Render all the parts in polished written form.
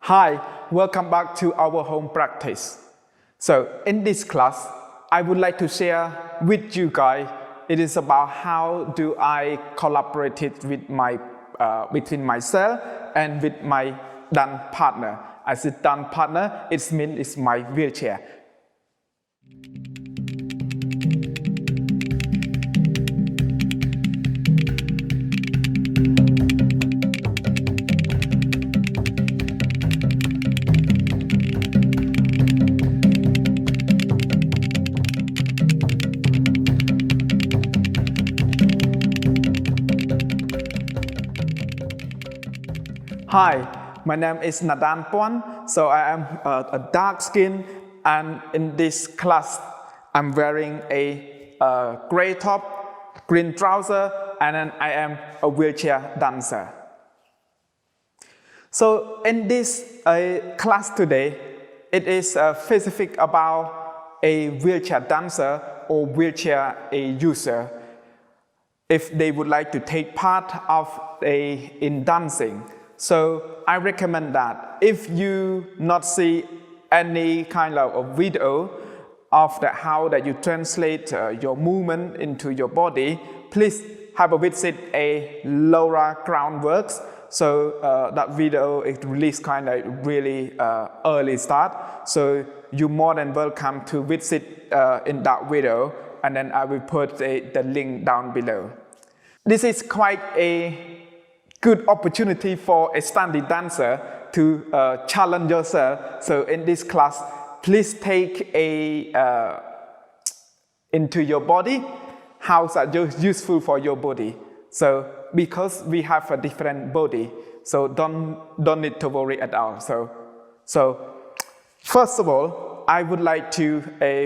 Hi, welcome back to our home practice. So in this class, I would like to share with you guys, it is about how do I collaborate it with between myself and with my dance partner. As a dance partner, it means it's my wheelchair. Hi, my name is Nadenh Poan. So I am a dark skin, and in this class, I'm wearing a gray top, green trouser, and then I am a wheelchair dancer. So in this class today, it is specific about a wheelchair dancer or wheelchair user. If they would like to take part in dancing. So I recommend that if you not see any kind of a video of how that you translate your movement into your body, please have a visit a Laura Groundworks. So that video is released kind of really early start. So you're more than welcome to visit in that video, and then I will put the link down below. This is quite a good opportunity for a standing dancer to challenge yourself. So in this class, please take into your body, how that useful for your body. So because we have a different body, so don't need to worry at all. So first of all, I would like to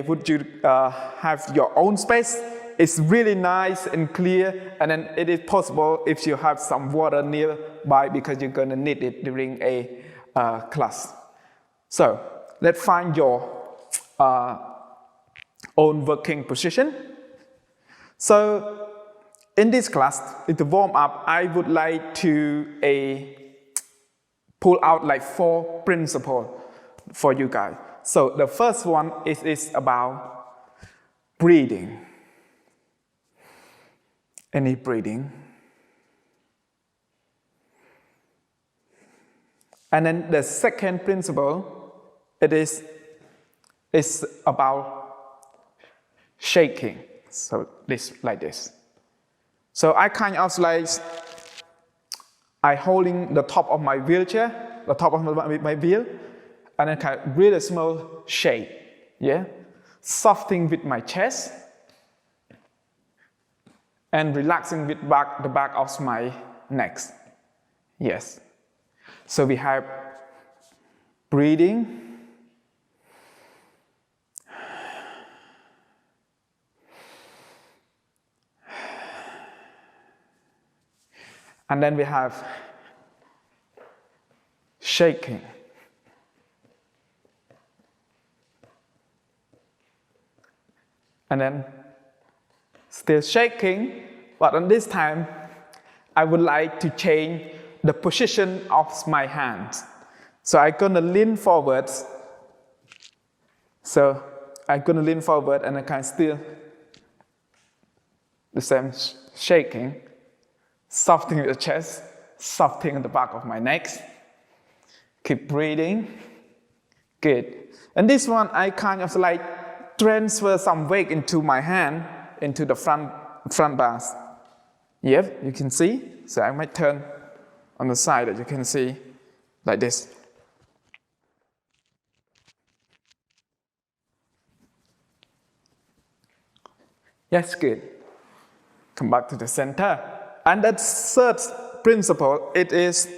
would you have your own space. It's really nice and clear, and then it is possible if you have some water nearby because you're going to need it during a class. So let's find your own working position. So in this class, in the warm up, I would like to pull out like 4 principles for you guys. So the first one is about breathing. Any breathing. And then the second principle, is about shaking. So like this. So I kind of like, I holding the top of my wheelchair, the top of my wheel, and then kind of really small shake. Yeah? Softening with my chest. And relaxing with the back of my neck. Yes. So we have breathing. And then we have shaking. And then still shaking, but on this time, I would like to change the position of my hands. So I'm gonna lean forward. So I'm gonna lean forward and I can still the same shaking, softening the chest, softening the back of my neck. Keep breathing. Good. And this one, I kind of like transfer some weight into my hand, into the front bars. Yep, you can see. So I might turn on the side that you can see like this. Yes, good. Come back to the center. And that third principle, it is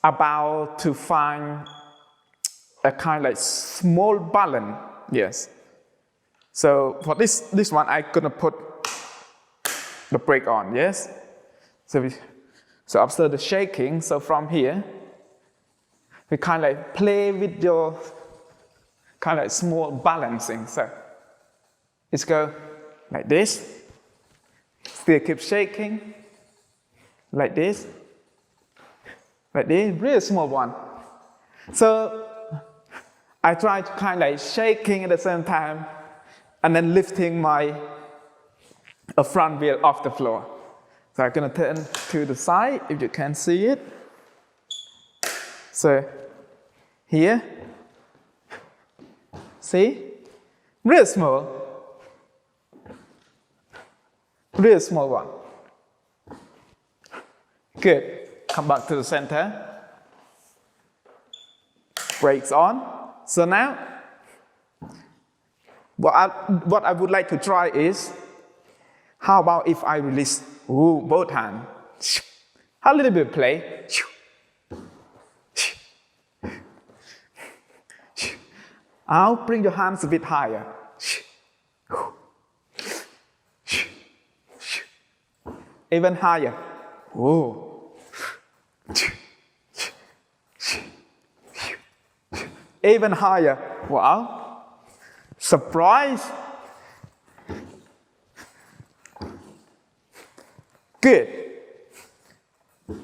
about to find a kind of like small balance. Yes. So for this one, I'm gonna put the brake on, yes? So after the shaking, so from here, we kind of like play with your kind of like small balancing. So let's go like this, still keep shaking, like this, really small one. So I try to kind of like shaking at the same time and then lifting my front wheel off the floor. So I'm gonna turn to the side if you can see it. So here, see? Real small one. Good. Come back to the center. Brakes on. So now, what I would like to try is, how about if I release both hands? A little bit of play. I'll bring your hands a bit higher. Even higher. Even higher. Wow. Surprise. Good.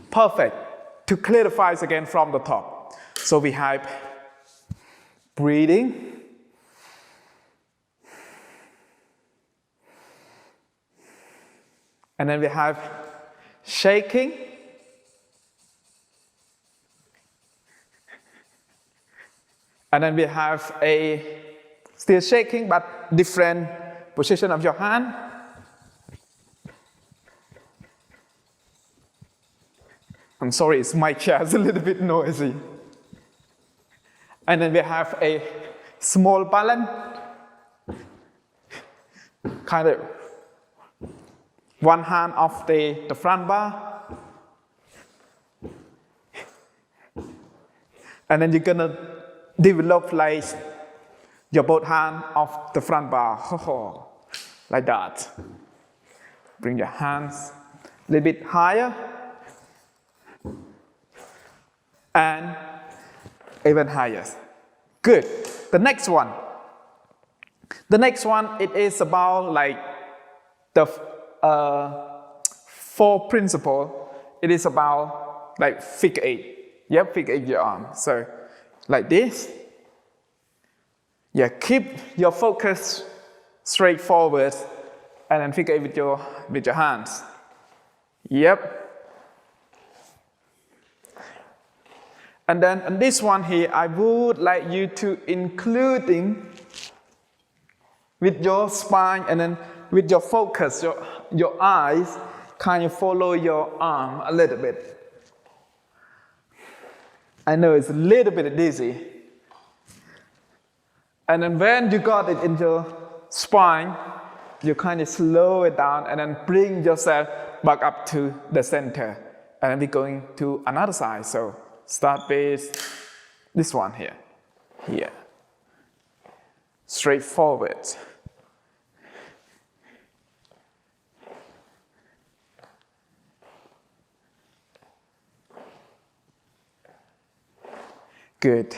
Perfect. To clarify again from the top. So we have breathing. And then we have shaking. And then we have still shaking but different position of your hand. I'm sorry, it's my chair, it's a little bit noisy. And then we have a small balance, kind of one hand off the front bar. And then you're gonna develop like your both hand off the front bar, like that. Bring your hands a little bit higher. And even higher. Good. The next one, it is about like the 4 principle. It is about like figure 8. Yep, figure 8 your arm. So like this. Yeah, keep your focus straight forward, and then figure 8 with your hands. Yep. And then on this one here, I would like you to including with your spine and then with your focus, your eyes, kind of follow your arm a little bit. I know it's a little bit dizzy. And then when you got it in your spine, you kind of slow it down and then bring yourself back up to the center. And then we're going to another side. So start with this one here. Here. Straightforward. Good.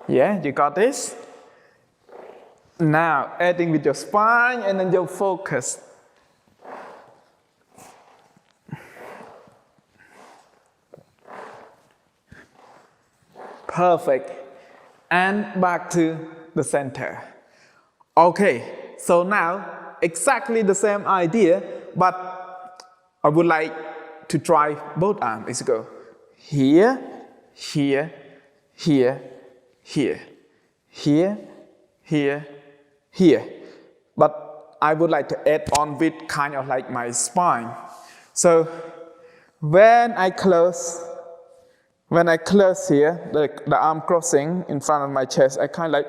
Yeah, you got this? Now, adding with your spine and then your focus. Perfect. And back to the center. Okay, so now exactly the same idea, but I would like to try both arms. Let's go here, here, here, here, here, here, here. But I would like to add on with kind of like my spine. So when I close here, the arm crossing in front of my chest, I kind of like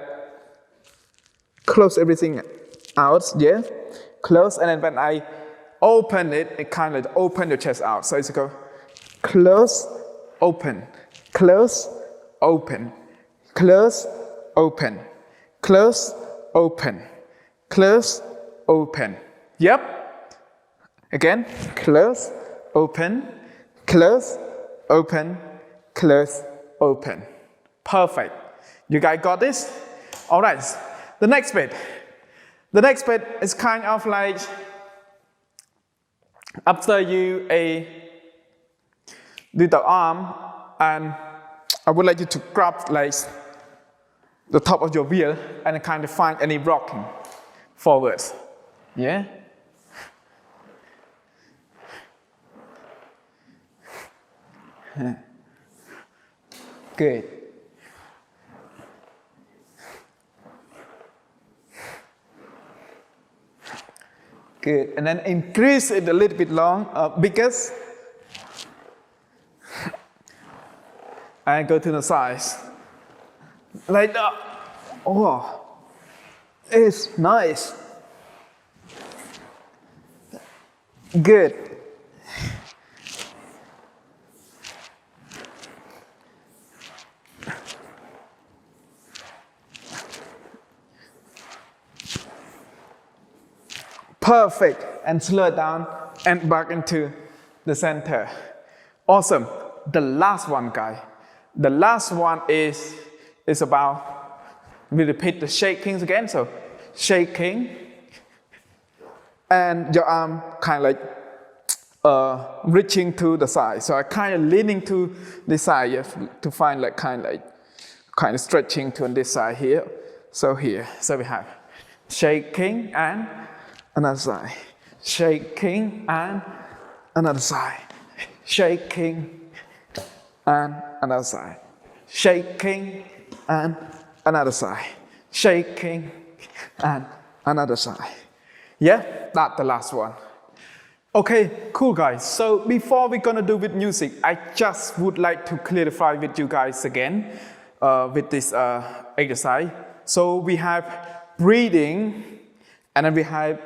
close everything out, yeah? Close, and then when I open it, it kind of like open your chest out. So it's go close, open, close, open, close, open, close, open, close, open. Yep. Again, close, open, close, open, close, open. Perfect. You guys got this? All right. The next bit. The next bit is kind of like after you do the arm, and I I would like you to grab like the top of your wheel and kind of find any rocking forwards. Yeah? Good. Good. And then increase it a little bit because and go to the sides. Like that. Oh, it's nice. Good. Perfect. And slow it down and back into the center. Awesome. The last one, guys. The last one is about, we repeat the shakings again. So shaking and your arm kind of like reaching to the side. So I kind of leaning to the side. You have to find like kind of stretching to this side here. So here, so we have shaking and another side. Shaking and another side. Shaking and another side. Shaking and another side. Shaking and another side. Yeah, that's the last one. Okay, cool guys. So before we're gonna do with music, I just would like to clarify with you guys again with this exercise. So we have breathing, and then we have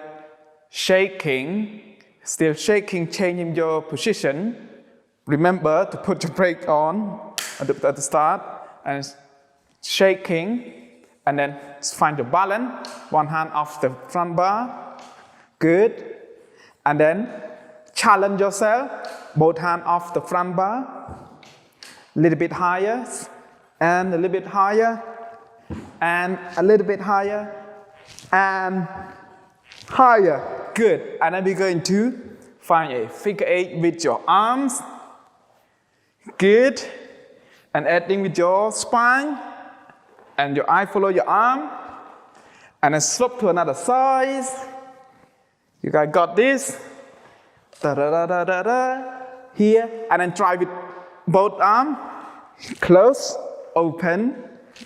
shaking, still shaking, changing your position. Remember to put your brake on at the start, and shaking, and then find your balance. One hand off the front bar. Good. And then challenge yourself. Both hands off the front bar. A little bit higher, and a little bit higher, and a little bit higher, and higher. Good. And then we're going to find a figure 8 with your arms. Good. And adding with your spine. And your eye follow your arm. And then slope to another side. You guys got this. Da da da da da da. Here. And then try with both arms. Close, open,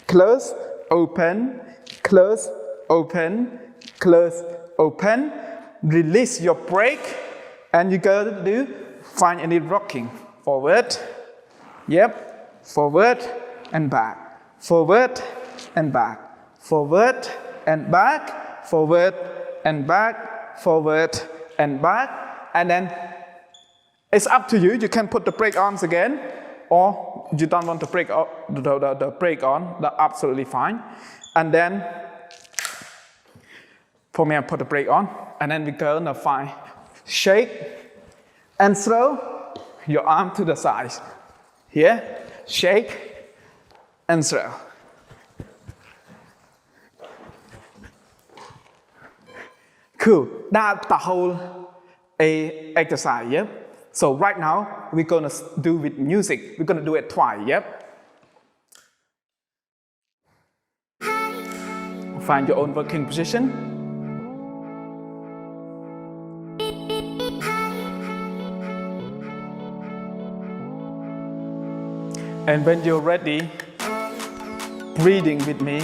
close, open, close, open, close, open. Release your brake, and you go to do find any rocking. Forward, yep, forward and back, forward and back, forward and back, forward and back, forward and back, and then it's up to you. You can put the brake on again, or you don't want to brake the brake on. That's absolutely fine. And then for me, I put the brake on, and then we're gonna find shake and throw your arm to the side. Here, shake and throw. Cool. That's the whole exercise. Yep. So right now we're gonna do with music. We're gonna do it twice. Yep. Find your own working position. And when you're ready, breathing with me.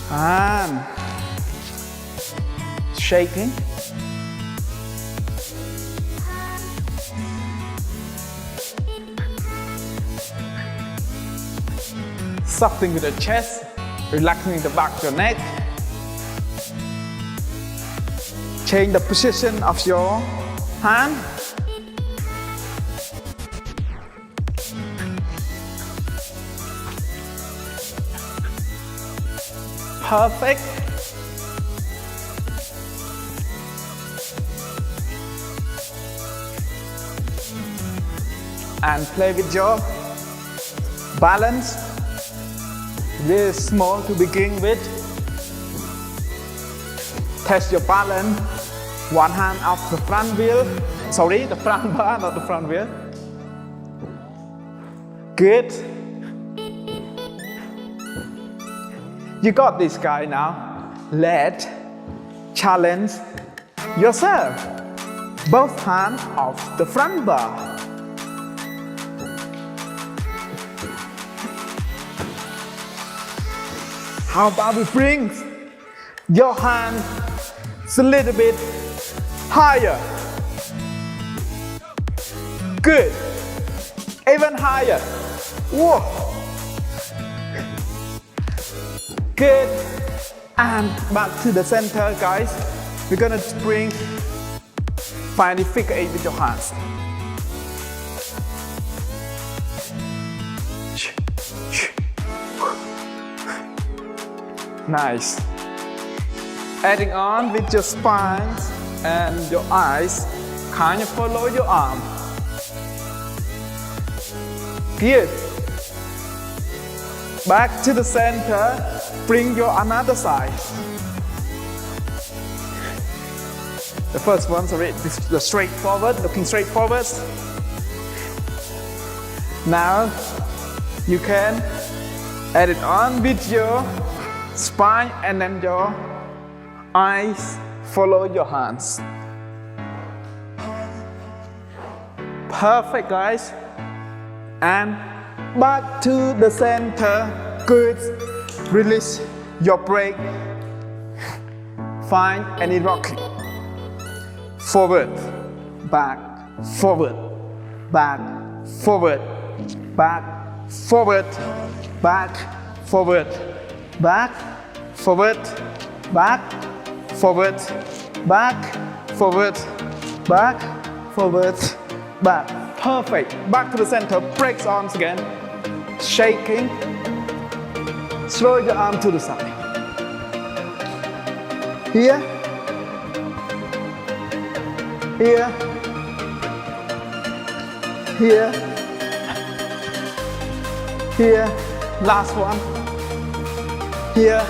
And shaking. Sucking with the chest, relaxing the back of your neck. Change the position of your hand. Perfect. And play with your balance. Really small to begin with. Test your balance. One hand off the front wheel. Sorry, the front bar, not the front wheel. Good. You got this guy now. Let's challenge yourself. Both hands off the front bar. How about we bring your hand a little bit higher? Good. Even higher. Whoa. Good. And back to the center, guys. We're gonna bring, find the figure 8 with your hands. Nice. Adding on with your spines and your eyes, kind of follow your arm. Good. Back to the center, bring your another side. The first one, sorry, the straight forward, looking straight forward. Now, you can add it on with your spine and then your eyes follow your hands. Perfect, guys. And back to the center. Good. Release your break. Find any rocking. Forward, back, forward, back, forward, back, forward, back, forward, back, forward, back, forward, back, forward, back, forward, back. Perfect. Back to the center. Breaks arms again. Shaking. Throw your arm to the side. Here. Here. Here. Here. Last one. Here.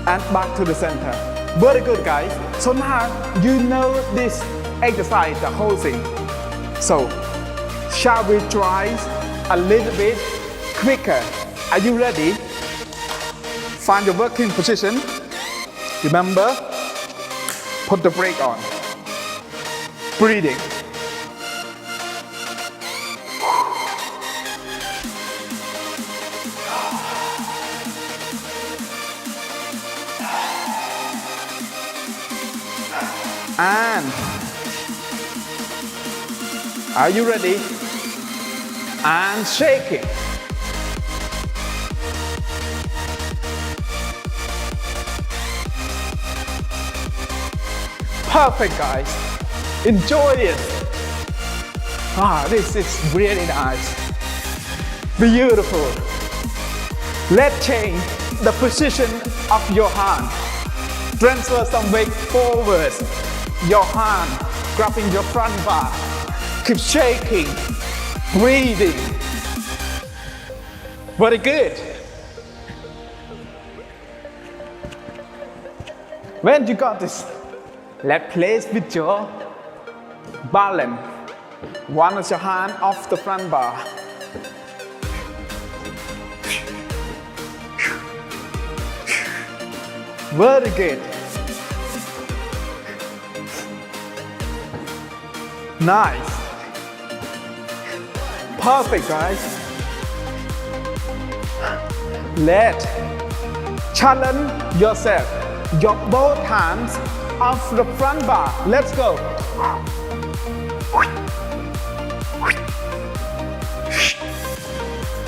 And back to the center. Very good, guys. So now you know this exercise, the whole thing. So, shall we try a little bit quicker? Are you ready? Find your working position. Remember, put the brake on. Breathing. And are you ready? And shaking. Perfect, guys. Enjoy it. This is really nice. Beautiful. Let's change the position of your hand. Transfer some weight forward. Your hand grabbing your front bar. Keep shaking. Breathing. Very good. When you got this, let's place with your balance. One of your hand off the front bar. Very good. Nice. Perfect, guys. Let's challenge yourself. Your both hands off the front bar. Let's go.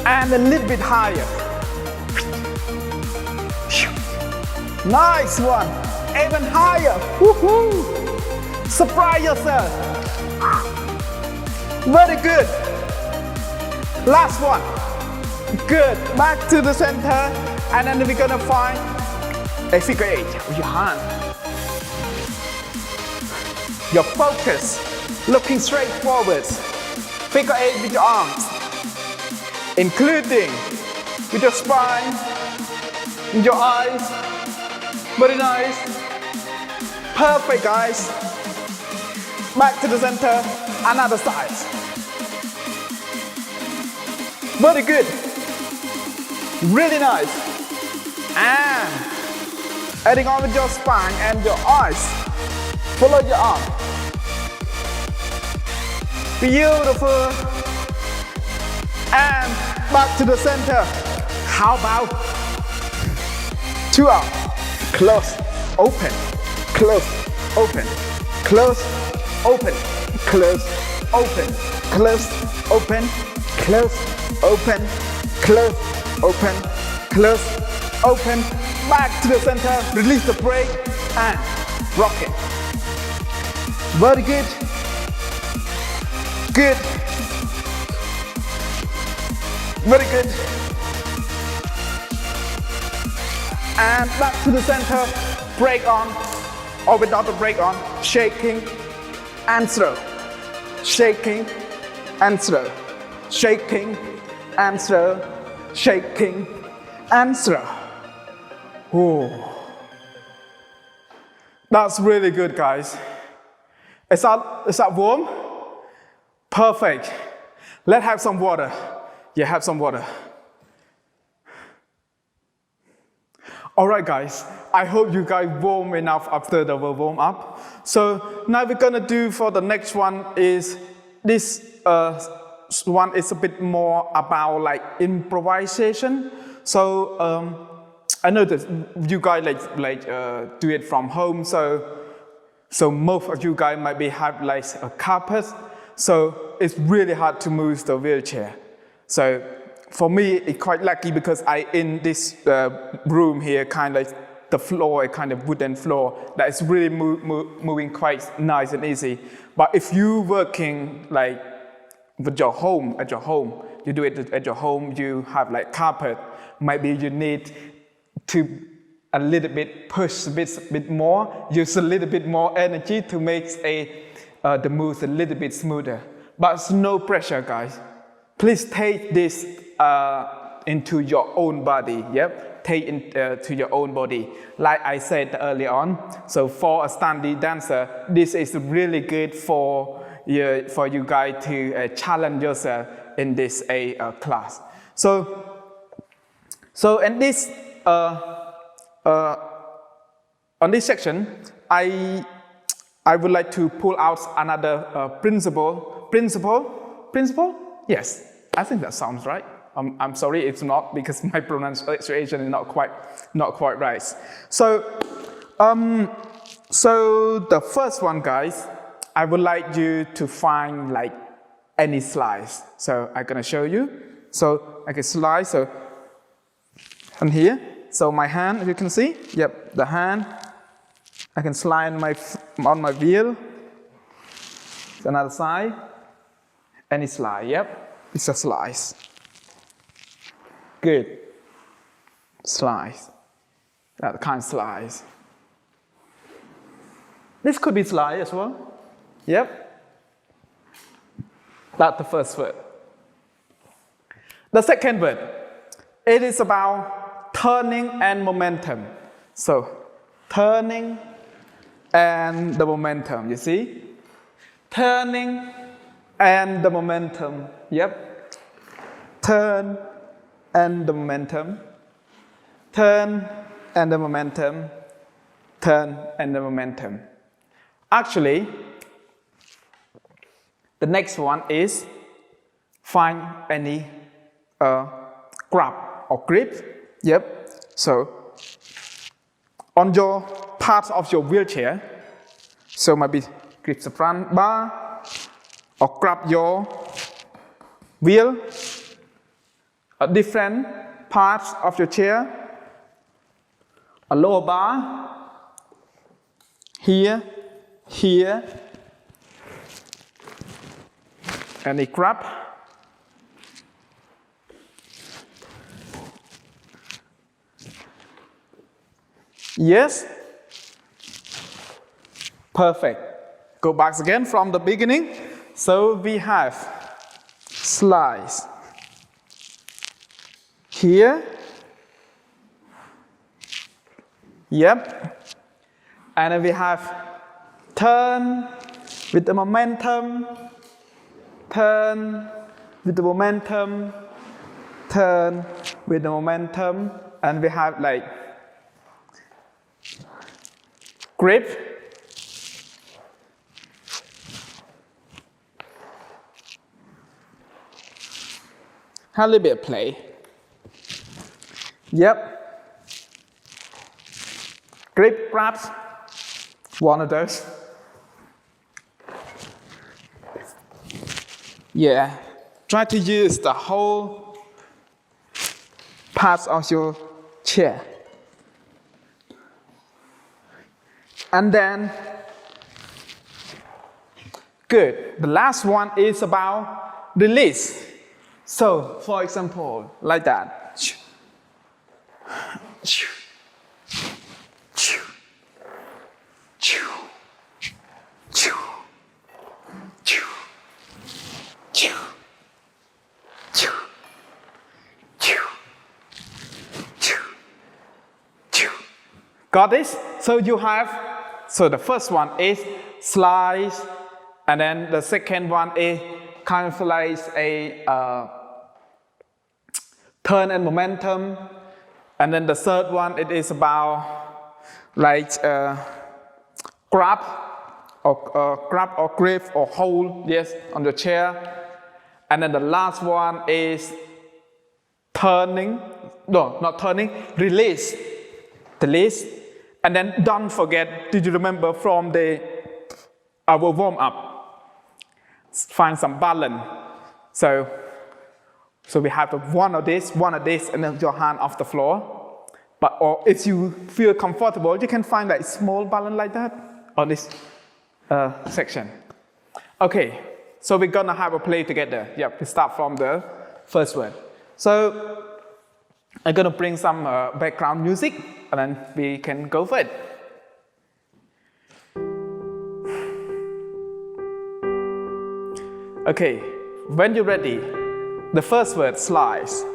And a little bit higher. Nice one. Even higher. Woohoo! Surprise yourself. Very good. Last one. Good. Back to the center. And then we're gonna find a figure 8 with your hand. Your focus. Looking straight forward. Figure 8 with your arms. Including with your spine, with your eyes. Very nice. Perfect, guys. Back to the center, another side. Very good. Really nice. And adding on with your spine and your eyes. Follow your arm. Beautiful. And back to the center. How about 2 arms? Close, open, close, open, close, open, close, open, close, open, close, open, close, open, close, open. Back to the center. Release the brake and rock it. Very good. Good. Very good. And back to the center. Brake on, or without the brake on. Shaking and slow. Shaking and slow. Shaking and slow. Shaking and slow. Oh. That's really good, guys. Is that warm? Perfect. Let's have some water. Yeah, have some water. All right, guys. I hope you guys warm enough after the warm up. So now we're gonna do for the next one is this one is a bit more about like improvisation. So I know that you guys do it from home. So most of you guys might be have like a carpet. So it's really hard to move the wheelchair. So for me, it's quite lucky because I in this room here, kind of like the floor, a kind of wooden floor that is really moving quite nice and easy. But if you working like with your home, at your home, you do it at your home, you have like carpet, maybe you need to a little bit push a bit more, use a little bit more energy to make the moves a little bit smoother. But it's no pressure, guys. Please take this into your own body. Yep, take it to your own body. Like I said earlier on, so for a standing dancer, this is really good for you guys to challenge yourself in this class. So in this on this section, I would like to pull out another principle. Principle? Yes, I think that sounds right. I'm sorry if not, because my pronunciation is not quite right. So the first one, guys, I would like you to find like any slice. So I'm gonna show you. So I can slide. So and here. So my hand, as you can see, yep, the hand. I can slide on my wheel. Another side. Any slide, yep, it's a slice. Good. Slice. That kind of slice. This could be slide as well. Yep. That's the first word. The second word, it is about turning and momentum. So, turning and the momentum, you see? Turning and the momentum, yep. Turn and the momentum. Turn and the momentum. Turn and the momentum. Actually, the next one is find any grab or grip. Yep. So on your part of your wheelchair, so maybe grip the front bar or grab your wheel, a different parts of your chair, a lower bar, here, here, and a grab. Yes? Perfect. Go back again from the beginning. So we have slice here. Yep. And then we have turn with the momentum, turn with the momentum, turn with the momentum, and we have like grip, have a little bit of play. Yep. Grip, grabs, one of those. Yeah, try to use the whole parts of your chair. And then, good. The last one is about release. So, for example, like that. Got this? So you have, so the first one is slice, and then the second one is kind of like a turn and momentum, and then the third one it is about like grab or grip or hold, yes, on the chair, and then the last one is turning, no, not turning, release, and then don't forget, did you remember from our warm up, find some balance. So we have one of this, and then your hand off the floor. But or if you feel comfortable, you can find like small balance like that on this section. Okay, so we're gonna have a play together. Yeah, we start from the first word. So I'm gonna bring some background music, and then we can go for it. Okay, when you're ready, the first word, slice.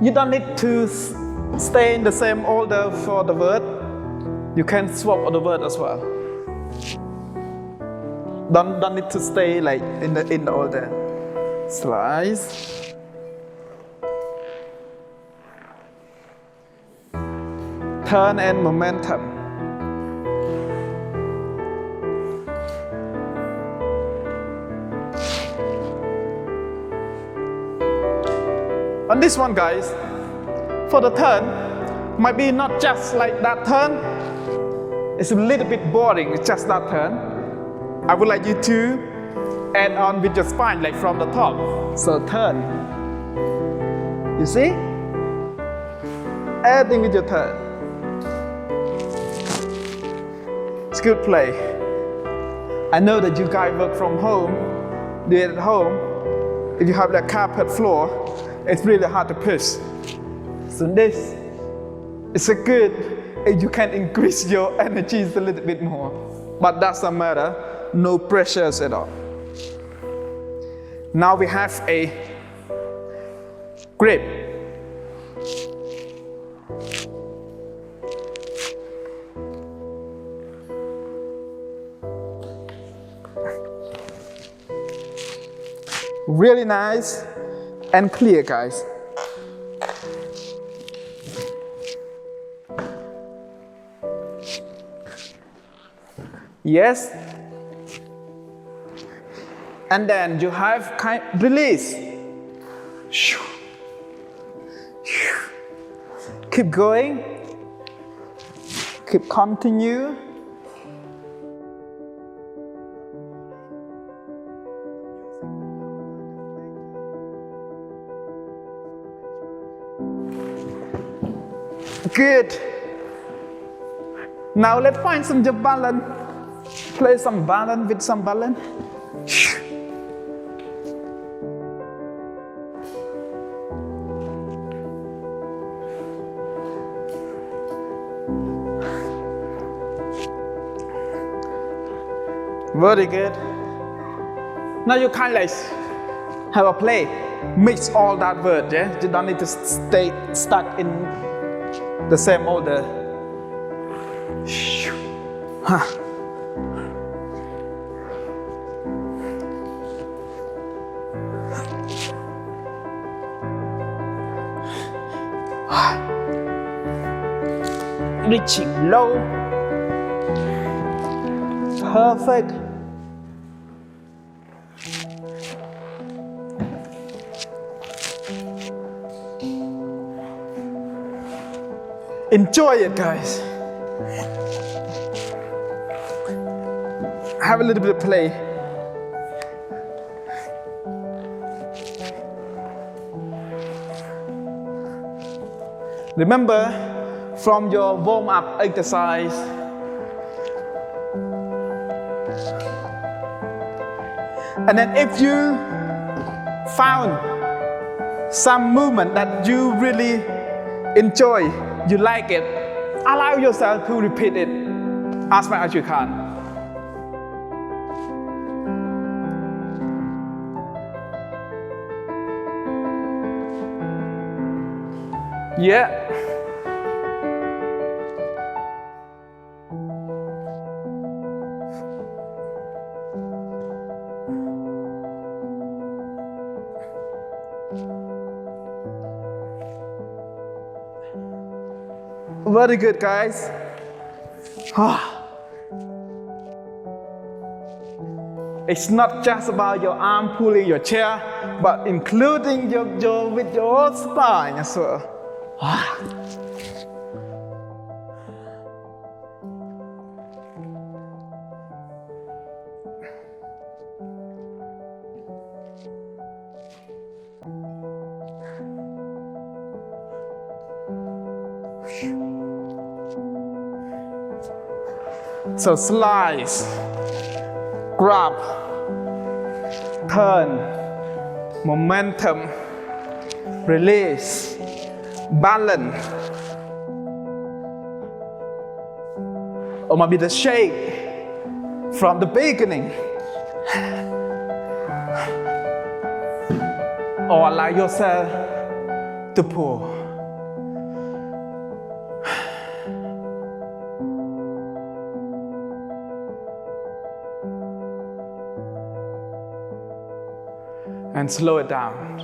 You don't need to stay in the same order for the word. You can swap the word as well. Don't need to stay like in the order. Slice. Turn and momentum. On this one, guys, for the turn, might be not just like that turn. It's a little bit boring, it's just that turn. I would like you to add on with your spine, like from the top. So turn. You see? Adding with your turn. It's good play. I know that you guys work from home, do it at home. If you have that carpet floor, it's really hard to push. So this is a good, you can increase your energies a little bit more. But doesn't matter, no pressures at all. Now we have a grip. Really nice and clear, guys. Yes. And then you have release. Keep going. Keep continue. Good. Now let's find some balance. Play some balance with some balance. Very good. Now you kind of like have a play. Mix all that word, yeah? You don't need to stay stuck in the same order. Reaching low. Perfect. Enjoy it, guys. Have a little bit of play. Remember, from your warm-up exercise, and then if you found some movement that you really enjoy, you like it, allow yourself to repeat it as much as you can. Yeah. Very good, guys. It's not just about your arm pulling your chair, but including your jaw with your spine as well. So slice, grab, turn, momentum, release, balance, or maybe the shake from the beginning, or allow yourself to pull. And slow it down.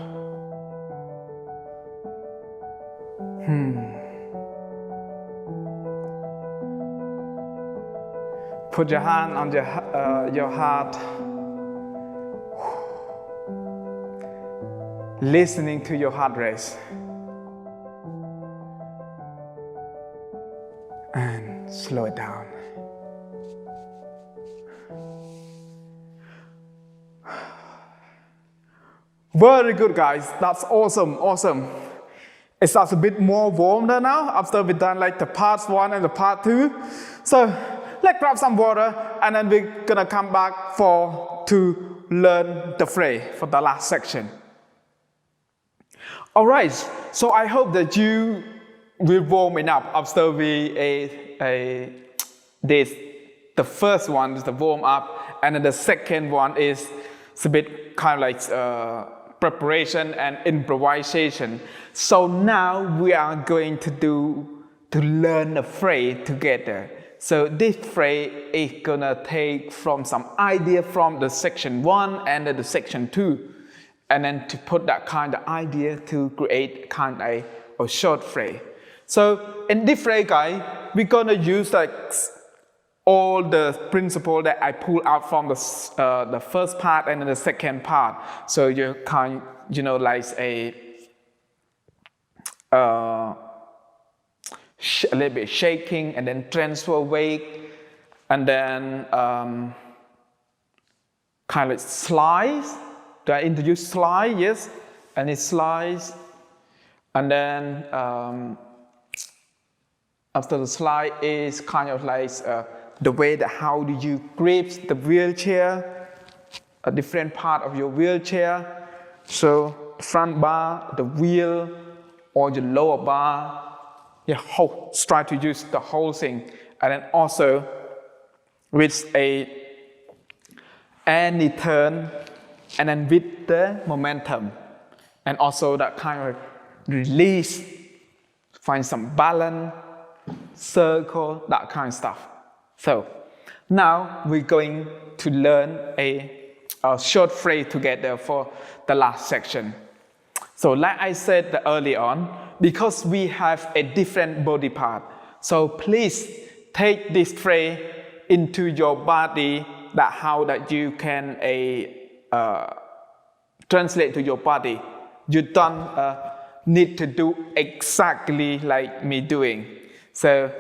Put your hand on your heart. Listening to your heart rate. And slow it down. Very good, guys. That's awesome, awesome. It starts a bit more warmer now after we've done like the part 1 and the part 2. So let's grab some water and then we're gonna come back to learn the phrase for the last section. All right, so I hope that you will warm enough after we did the first one is the warm up, and then the second one is a bit kind of like preparation and improvisation. So now we are going to learn a phrase together. So this phrase is gonna take from some idea from the section 1 and then the section 2, and then to put that kind of idea to create kind of a short phrase. So in this phrase, guys, we're gonna use like all the principle that I pull out from the first part and then the second part. So you can, like a little bit shaking and then transfer weight, and then kind of slice. Do I introduce slide? Yes, and it slides, and then after the slide is kind of like the way that how do you grip the wheelchair, a different part of your wheelchair. So front bar, the wheel, or the lower bar, try to use the whole thing. And then also with a any turn, and then with the momentum. And also that kind of release, find some balance, circle, that kind of stuff. So now we're going to learn a short phrase together for the last section. So like I said earlier on, because we have a different body part, so please take this phrase into your body, that how that you can translate to your body. You don't need to do exactly like me doing. So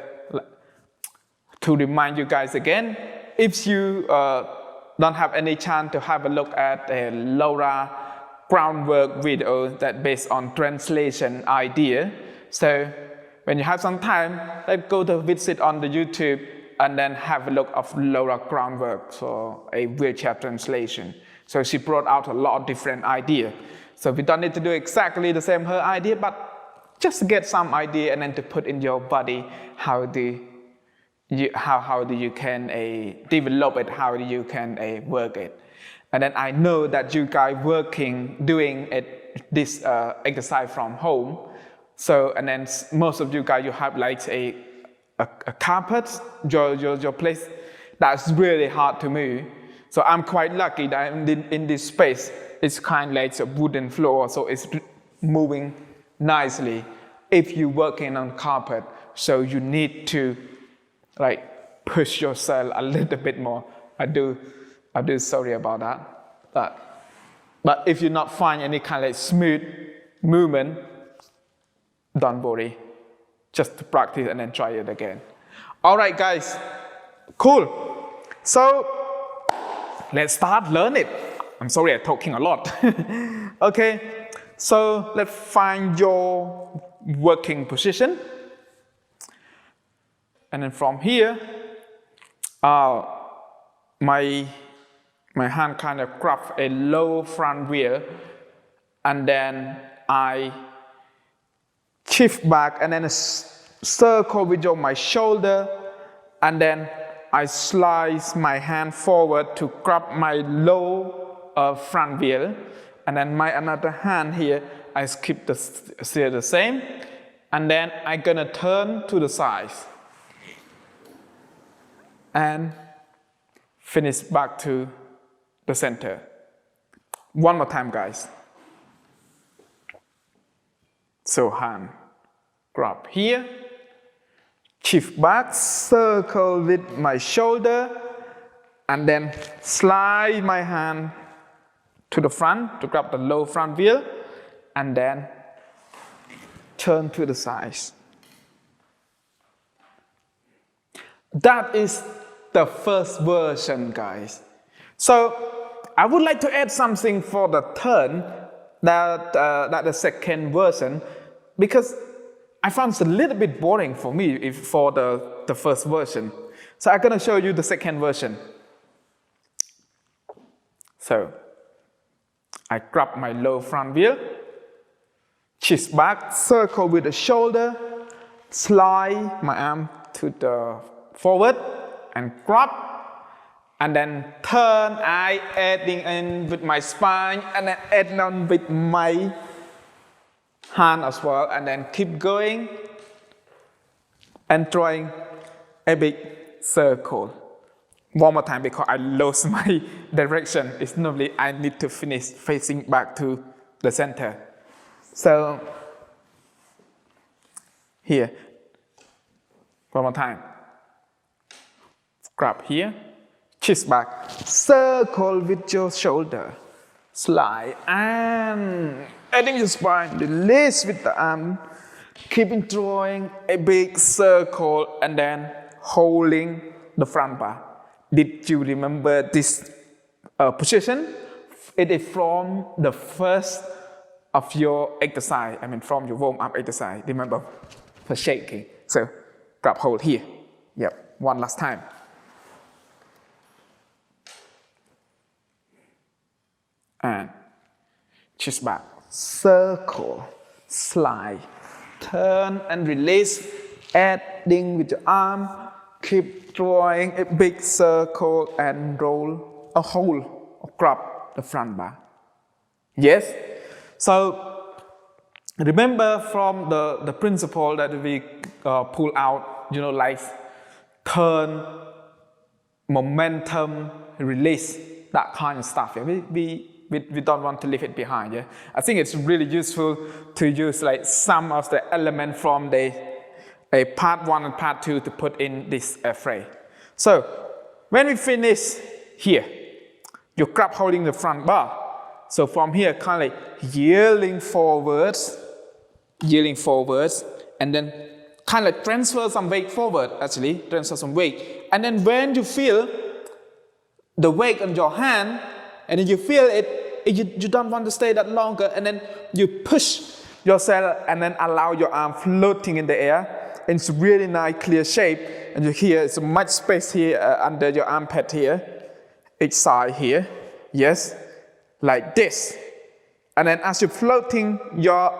to remind you guys again, if you don't have any chance to have a look at a Laura groundwork video that based on translation idea, so when you have some time, let's go to visit on the YouTube and then have a look of Laura groundwork for a wheelchair translation. So she brought out a lot of different ideas. So we don't need to do exactly the same her idea, but just get some idea and then to put in your body how do you can develop it, how you can work it. And then I know that you guys doing this exercise from home. So, and then most of you guys, you have like a carpet, your place, that's really hard to move. So I'm quite lucky that in this space, it's kind of like a wooden floor, so it's moving nicely. If you're working on carpet, so you need to like push yourself a little bit more. I do sorry about that. But if you not find any kind of like smooth movement, don't worry. Just to practice and then try it again. All right, guys. Cool. So let's start learn it. I'm sorry, I'm talking a lot. Okay. So let's find your working position. And then from here, my hand kind of grab a low front wheel, and then I shift back and then circle with my shoulder, and then I slice my hand forward to grab my low front wheel, and then my another hand here I keep still the same, and then I'm gonna turn to the side and finish back to the center. One more time, guys. So hand grab here, shift back, circle with my shoulder, and then slide my hand to the front to grab the low front wheel, and then turn to the sides. That is the first version, guys. So I would like to add something for the turn, that the second version, because I found it a little bit boring for me for the first version. So I'm gonna show you the second version. So I grab my low front wheel, shift back, circle with the shoulder, slide my arm to the forward and grab, and then turn, I adding in with my spine, and then add on with my hand as well, and then keep going and drawing a big circle. One more time, because I lost my direction. It's normally I need to finish facing back to the center. So here, one more time. Grab here, shift back, circle with your shoulder, slide, and adding your spine, release with the arm, keeping drawing a big circle, and then holding the front bar. Did you remember this position? It is from the first of your exercise, from your warm-up exercise. Remember, for shaking. So, grab hold here. Yep, one last time. And shift back, circle, slide, turn and release, adding with your arm, keep drawing a big circle and roll a hole or grab the front bar. Yes? So remember from the principle that we pull out, like turn, momentum, release, that kind of stuff. Yeah? We don't want to leave it behind. Yeah? I think it's really useful to use like some of the elements from the part 1 and part 2 to put in this phrase. So when we finish here, you grab holding the front bar. So from here, kind of like yielding forwards, and then kind of transfer some weight forward, actually, transfer some weight. And then when you feel the weight on your hand, and then you feel it, you don't want to stay that longer, and then you push yourself and then allow your arm floating in the air. And it's really nice, clear shape. And you hear it's much space here under your armpit here, each side here. Yes, like this. And then as you're floating your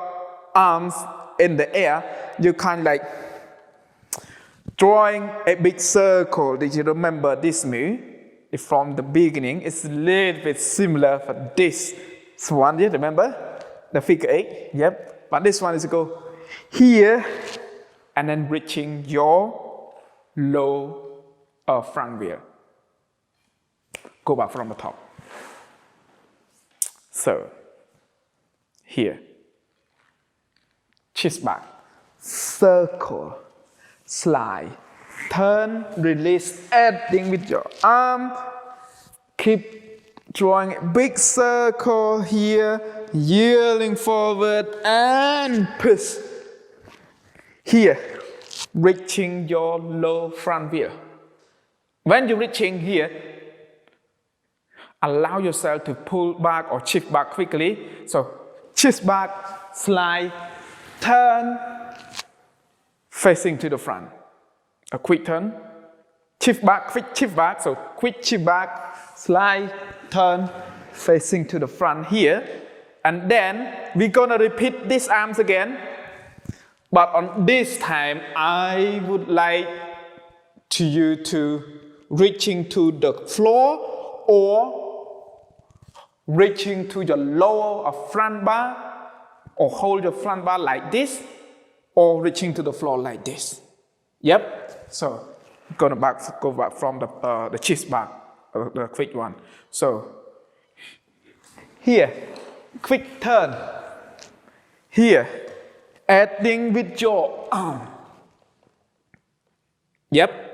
arms in the air, you kind of like drawing a big circle. Did you remember this move? From the beginning, it's a little bit similar for this one. You remember the figure 8? Yep. But this one is to go here and then reaching your low front wheel. Go back from the top. So here, chest back, circle, slide, turn, release, adding with your arm, keep drawing a big circle here, yielding forward and push. Here, reaching your low front wheel. When you're reaching here, allow yourself to pull back or shift back quickly. So, shift back, slide, turn, facing to the front. A quick turn, shift back, quick shift back. So, quick shift back, slide, turn, facing to the front here. And then, we're gonna repeat these arms again. But on this time, I would like you to reaching to the floor or reaching to your lower or front bar, or hold your front bar like this, or reaching to the floor like this. Yep. So go back from the chest back, the quick one. So here, quick turn. Here, adding with your arm. Yep.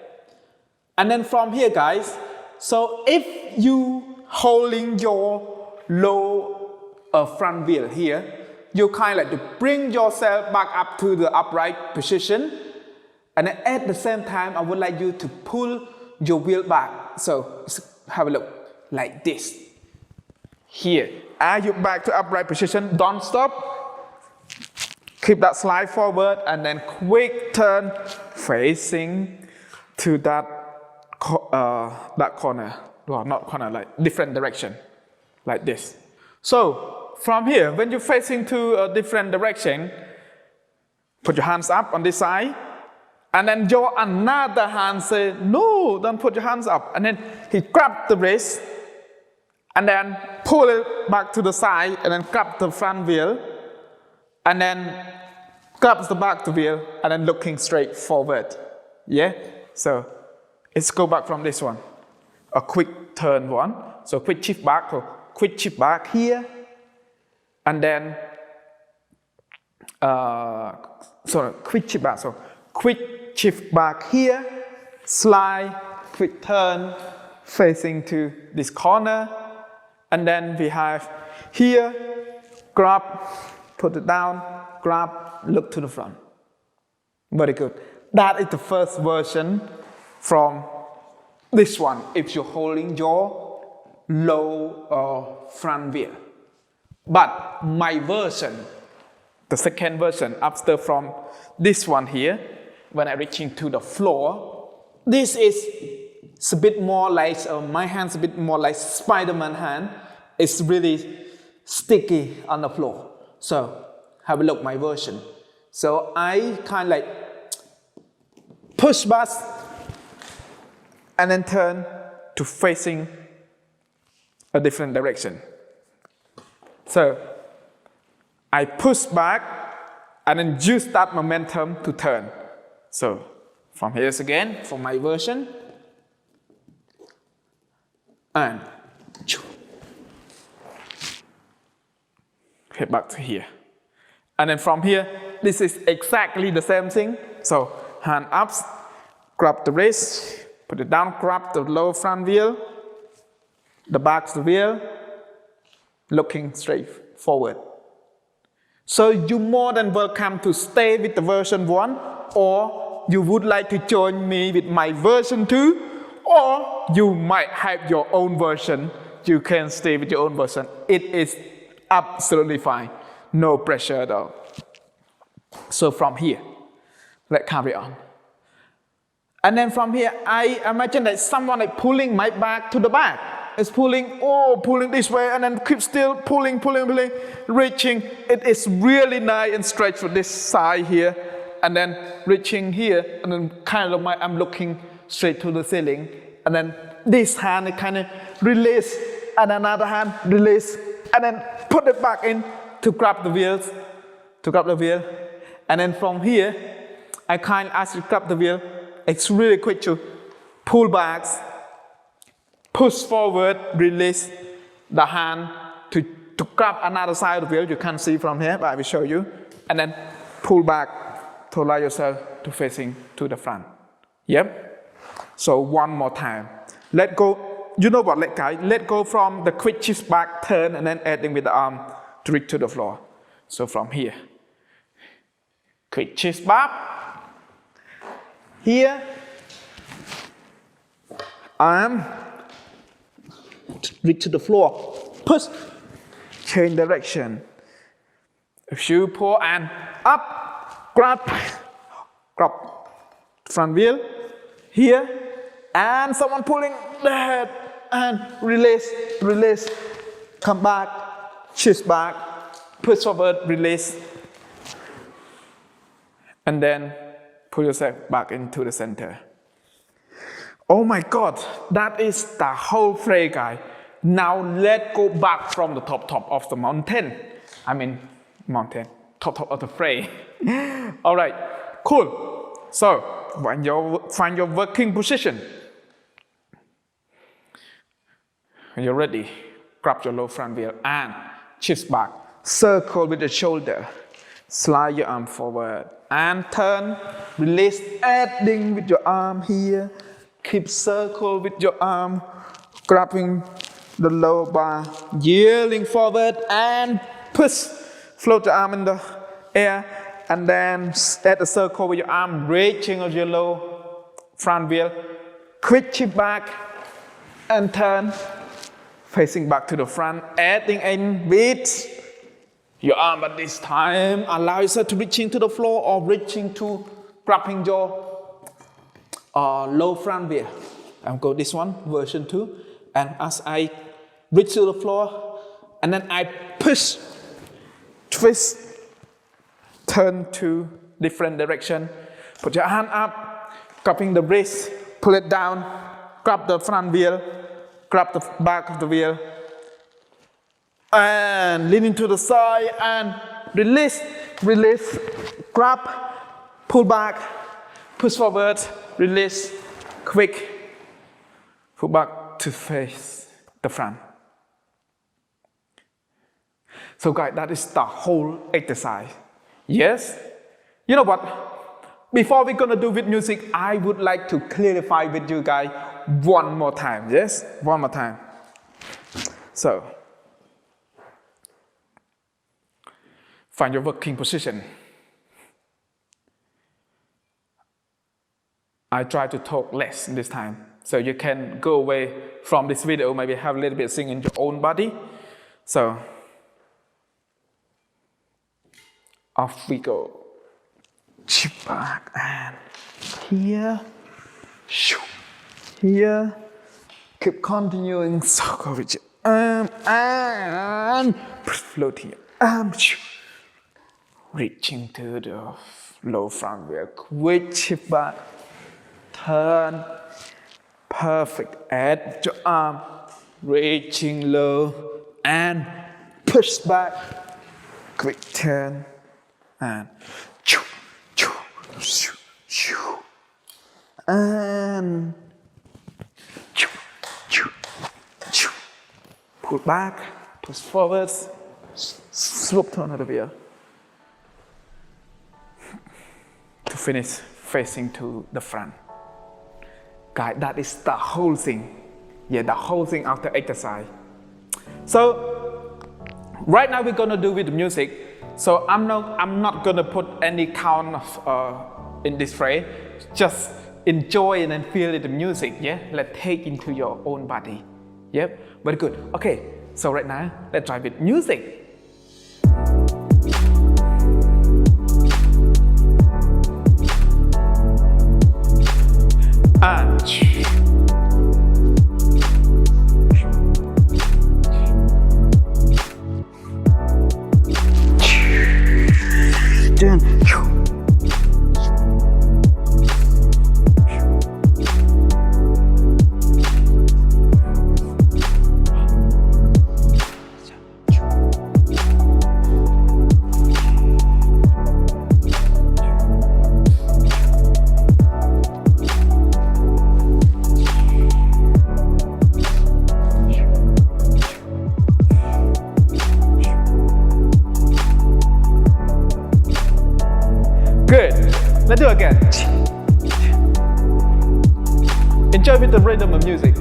And then from here, guys, so if you holding your low front wheel here, you kind of like to bring yourself back up to the upright position. And then at the same time, I would like you to pull your wheel back. So have a look, like this. Here, as you back to upright position, don't stop. Keep that slide forward and then quick turn facing to that corner. Well, not corner, like different direction, like this. So from here, when you're facing to a different direction, put your hands up on this side, and then your another hand say, no, don't put your hands up. And then he grab the wrist, and then pull it back to the side, and then grab the front wheel, and then grabs the back to wheel, and then looking straight forward. Yeah? So let's go back from this one. A quick turn one. So quick shift back, or quick shift back here, and then quick shift back. So quick shift back here, slide, quick turn, facing to this corner, and then we have here, grab, put it down, grab, look to the front. Very good. That is the first version from this one, if you're holding your low front wheel. But my version, the second version, after from this one here, when I'm reaching to the floor, this is a bit more like, my hand's a bit more like Spider-Man hand. It's really sticky on the floor. So have a look my version. So I kind of like push back and then turn to facing a different direction. So I push back and then use that momentum to turn. So from here again, for my version, and head back to here. And then from here, this is exactly the same thing. So hand up, grab the wrist, put it down, grab the lower front wheel, the back of the wheel, looking straight forward. So you're more than welcome to stay with the version 1, or you would like to join me with my version 2, or you might have your own version. You can stay with your own version. It is absolutely fine. No pressure at all. So from here, let's carry on. And then from here, I imagine that someone is pulling my back to the back. It's pulling this way, and then keep still pulling, reaching. It is really nice and stretch for this side here, and then reaching here, and then kind of I'm looking straight to the ceiling, and then this hand it kind of release, and another hand release, and then put it back in to grab the wheels, and then from here, I kind of ask you to grab the wheel. It's really quick to pull back, push forward, release the hand to grab another side of the wheel. You can't see from here, but I will show you. And then pull back to allow yourself to facing to the front. Yep. So one more time. Let go. You know what, let go from the quick shift back, turn, and then adding with the arm to reach to the floor. So from here, quick shift back. Here, arm, reach to the floor, push, change direction. If you pull and up, grab front wheel, here, and someone pulling the head, and release, come back, shift back, push forward, release, and then pull yourself back into the center. Oh my God, that is the whole phrase, guys. Now let's go back from the top of the mountain. Top of the phrase. All right, cool. So when you find your working position, when you're ready, grab your low front wheel and shift back. Circle with the shoulder. Slide your arm forward and turn, release, adding with your arm here. Keep circle with your arm, grabbing the lower bar, yielding forward and push. Float your arm in the air and then add a circle with your arm, reaching of your low front wheel. Quick shift back and turn, facing back to the front, adding in with your arm at this time. Allow yourself to reach into the floor or reaching to grabbing your low front wheel. I'll go this one, version 2. And as I reach to the floor, and then I push, twist, turn to different direction. Put your hand up, grabbing the wrist, pull it down, grab the front wheel, grab the back of the wheel, and leaning to the side and release, grab, pull back, push forward, release, quick, pull back to face the front. So guys, that is the whole exercise. Yes? You know what? Before we're gonna do with music, I would like to clarify with you guys one more time. Yes? One more time. So, find your working position. I try to talk less this time, so you can go away from this video, maybe have a little bit sing in your own body. So, off we go. Chip back and here, here. Keep continuing circle with your arm and float here. Reaching to the low front wheel. Quick chip back. Turn. Perfect. Add your arm. reaching low and push back, quick turn, and and pull back, push forward, swoop turn out of here. To finish facing to the front. Guys, that is the whole thing. Yeah, the whole thing after exercise. So right now we're gonna do with the music. So I'm not gonna put any count in this phrase. Just enjoy and feel the music. Yeah, let's take into your own body. Yep, very good. Okay, so right now let's try with music. And good. Let's do it again. Enjoy with the rhythm of music.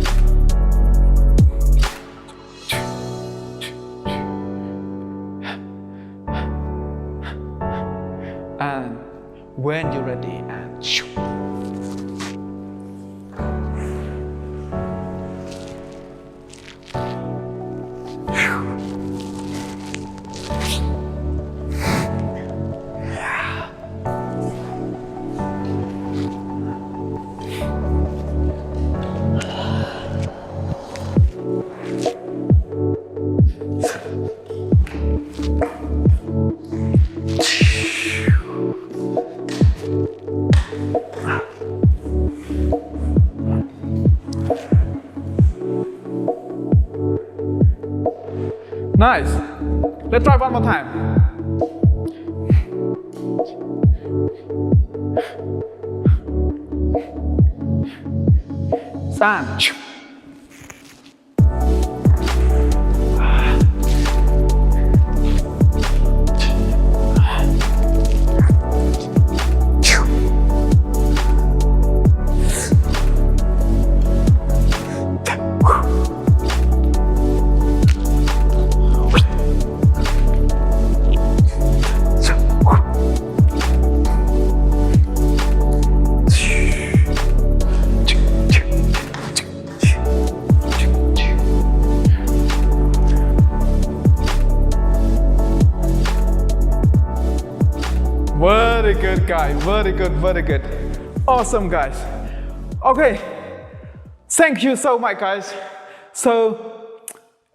And when you're ready, and shoo. Nice. Let's try one more time. Stand. Very good, guys. Very good, very good. Awesome, guys. Okay. Thank you so much, guys. So,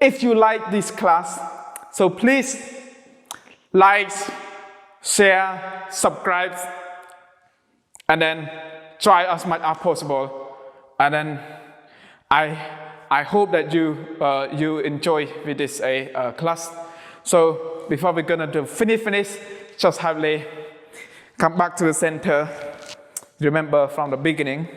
if you like this class, so please like, share, subscribe, and then try as much as possible. And then I hope that you enjoy with this class. So before we're gonna do finish, just have come back to the center. Remember from the beginning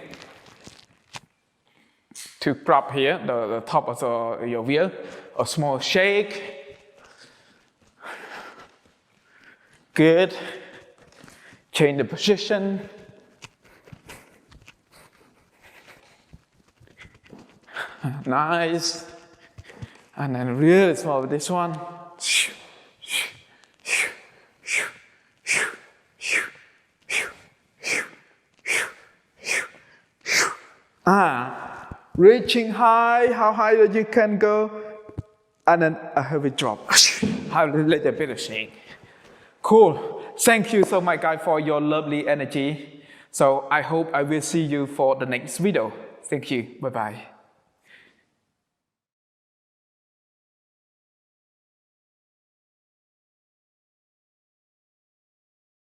to grab here the top of your wheel. A small shake. Good. Change the position. Nice. And then really small with this one. Reaching high, how high that you can go, and then a heavy drop. Have a little bit of shake. Cool. Thank you so much, guys, for your lovely energy. So I hope I will see you for the next video. Thank you. Bye-bye.